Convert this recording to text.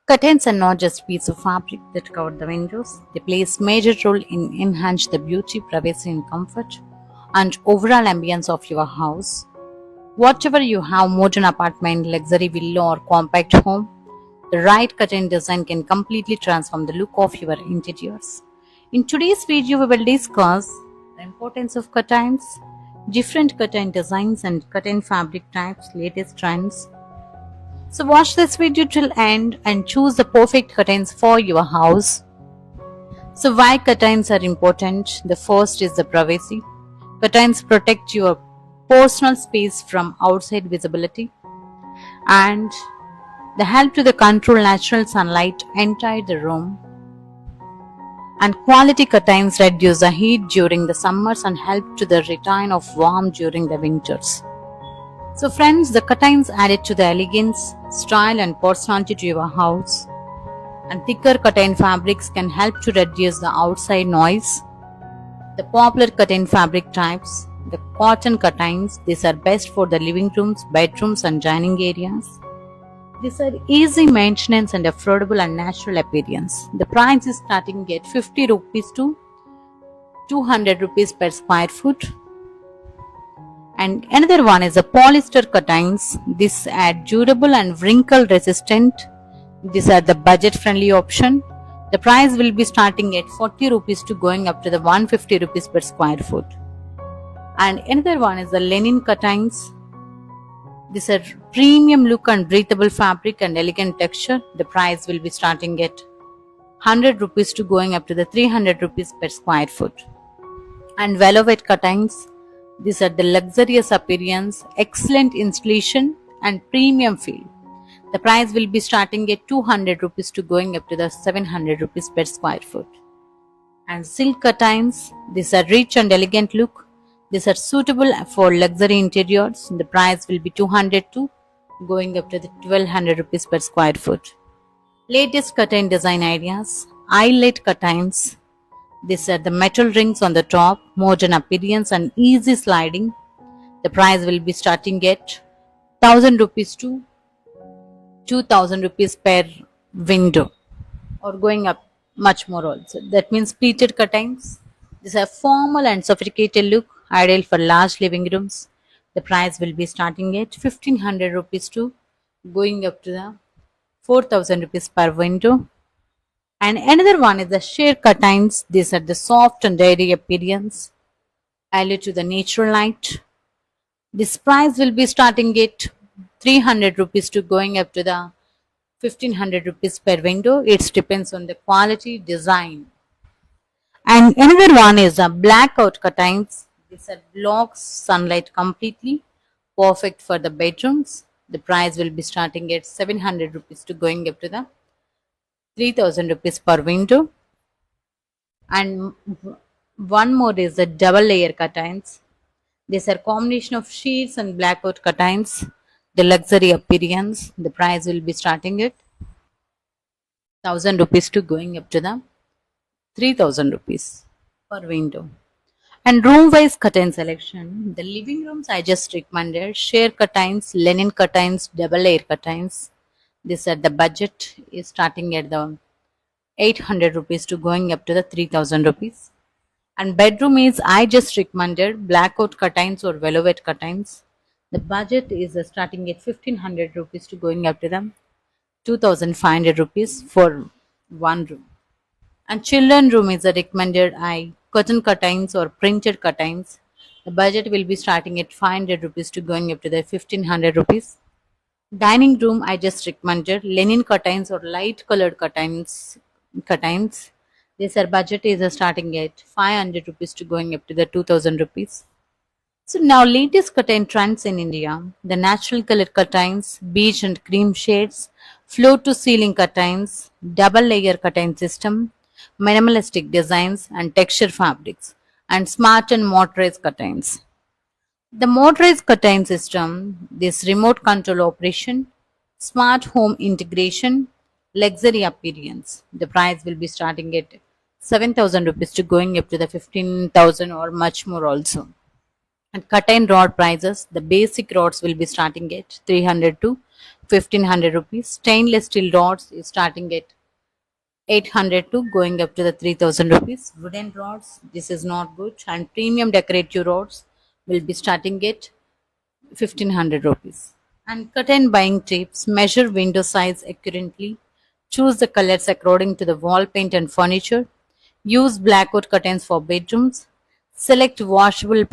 Curtains are not just pieces of fabric that cover the windows. They play a major role in enhancing the beauty, privacy and comfort and overall ambience of your house. Whatever you have, modern apartment, luxury villa or compact home, the right curtain design can completely transform the look of your interiors. In today's video, we will discuss the importance of curtains, different curtain designs and curtain fabric types, latest trends. So watch this video till end and choose the perfect curtains for your house. So why curtains are important? The first is the privacy. Curtains protect your personal space from outside visibility and they help to control natural sunlight enter the room. And quality curtains reduce the heat during the summers and help to the retain of warmth during the winters. So friends, the curtains added to the elegance, style and personality to your house. And thicker curtain fabrics can help to reduce the outside noise. The popular curtain fabric types, the cotton curtains, these are best for the living rooms, bedrooms and dining areas. These are easy maintenance and affordable and natural appearance. The price is starting at 50 rupees to 200 rupees per square foot. And another one is the polyester curtains. These are durable and wrinkle resistant. These are the budget friendly option. The price will be starting at 40 rupees to going up to the 150 rupees per square foot. And another one is the linen curtains. These are premium look and breathable fabric and elegant texture. The price will be starting at 100 rupees to going up to the 300 rupees per square foot. And velvet curtains. These are the luxurious appearance, excellent installation and premium feel. The price will be starting at 200 rupees to going up to the 700 rupees per square foot. And silk curtains, these are rich and elegant look. These are suitable for luxury interiors. The price will be 200 to going up to the 1200 rupees per square foot. Latest curtain design ideas, eyelet curtains. These are the metal rings on the top, modern appearance and easy sliding. The price will be starting at 1000 rupees to 2000 rupees per window or going up much more also. That means pleated curtains. These are formal and sophisticated look, ideal for large living rooms. The price will be starting at 1500 rupees to going up to the 4000 rupees per window. And another one is the sheer curtains. These are the soft and airy appearance, alert to the natural light. This price will be starting at 300 rupees to going up to the 1500 rupees per window. It depends on the quality, design. And another one is the blackout curtains. These are blocks sunlight completely, perfect for the bedrooms. The price will be starting at 700 rupees to going up to the 3000 rupees per window. And one more is the double layer curtains. These are combination of sheets and blackout curtains, the luxury appearance. The price will be starting at 1000 rupees to going up to the 3000 rupees per window. And room wise curtain selection, the living rooms I just recommended, sheer curtains, linen curtains, double layer curtains. This at the budget is starting at the 800 rupees to going up to the 3000 rupees. And bedroom is I just recommended blackout curtains or velvet curtains. The budget is starting at 1500 rupees to going up to the 2500 rupees for one room. And children room is a recommended I curtain curtains or printed curtains. The budget will be starting at 500 rupees to going up to the 1500 rupees. Dining room I just recommended linen curtains or light colored curtains. This budget is starting at 500 rupees to going up to the 2000 rupees. So now latest curtain trends in India, the natural colored curtains, beige and cream shades, floor to ceiling curtains, double layer curtain system, minimalistic designs and texture fabrics, and smart and motorized curtains. The motorized curtain system, this remote control operation, smart home integration, luxury appearance. The price will be starting at 7000 rupees to going up to the 15,000 or much more also. And curtain rod prices, the basic rods will be starting at 300 to 1500 rupees. Stainless steel rods is starting at 800 to going up to the 3000 rupees. Wooden rods, this is not good. And premium decorative rods will be starting at 1500 rupees. And curtain buying tips: measure window size accurately, choose the colors according to the wall paint and furniture, use blackwood curtains for bedrooms, select washable